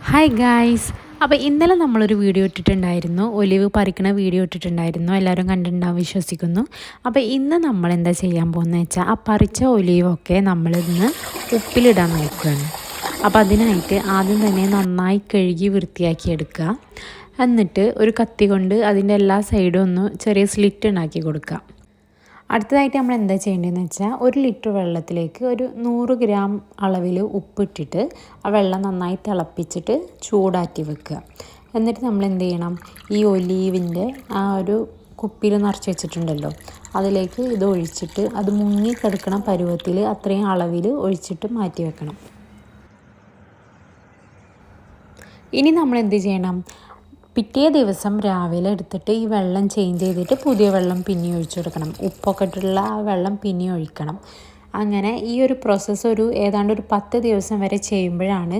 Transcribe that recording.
Hi guys. അപ്പോൾ ഇന്നലെ നമ്മളൊരു വീഡിയോ ഇട്ടിട്ടുണ്ടായിരുന്നു, ഒലിവ് പറിക്കണ വീഡിയോ ഇട്ടിട്ടുണ്ടായിരുന്നു. എല്ലാവരും കണ്ടിട്ടുണ്ടാവും വിശ്വസിക്കുന്നു. അപ്പോൾ ഇന്ന് നമ്മൾ എന്താ ചെയ്യാൻ പോകുന്നത് വെച്ചാൽ ആ പറിച്ച ഒലിവൊക്കെ നമ്മളിന്ന് ഉപ്പിലിടാൻ നോക്കുകയാണ്. അപ്പോൾ അതിനായിട്ട് ആദ്യം തന്നെ നന്നായി കഴുകി വൃത്തിയാക്കി എടുക്കുക. എന്നിട്ട് ഒരു കത്തി കൊണ്ട് അതിൻ്റെ എല്ലാ സൈഡും ഒന്ന് ചെറിയ സ്ലിറ്റ് ഉണ്ടാക്കി കൊടുക്കുക. അടുത്തതായിട്ട് നമ്മൾ എന്താ ചെയ്യേണ്ടതെന്ന് വെച്ചാൽ 1 ലിറ്റർ വെള്ളത്തിലേക്ക് ഒരു 100 ഗ്രാം അളവിൽ ഉപ്പിട്ടിട്ട് ആ വെള്ളം നന്നായി തിളപ്പിച്ചിട്ട് ചൂടാറ്റി വെക്കുക. എന്നിട്ട് നമ്മൾ എന്ത് ചെയ്യണം, ഈ ഒലീവിൻ്റെ ആ ഒരു കുപ്പിയിൽ നിറച്ച് വെച്ചിട്ടുണ്ടല്ലോ, അതിലേക്ക് ഇത് ഒഴിച്ചിട്ട് അത് മുങ്ങി കിടക്കണ പരുവത്തിൽ അത്രയും അളവിൽ ഒഴിച്ചിട്ട് മാറ്റി വെക്കണം. ഇനി നമ്മൾ എന്ത് ചെയ്യണം, പിറ്റേ ദിവസം രാവിലെ എടുത്തിട്ട് ഈ വെള്ളം ചേഞ്ച് ചെയ്തിട്ട് പുതിയ വെള്ളം പിന്നെ ഒഴിച്ചു കൊടുക്കണം. ഉപ്പൊക്കെ ഇട്ടുള്ള ആ വെള്ളം പിന്നെ ഒഴിക്കണം. അങ്ങനെ ഈ ഒരു പ്രോസസ്സ് ഏതാണ്ട് ഒരു 10 ദിവസം വരെ ചെയ്യുമ്പോഴാണ്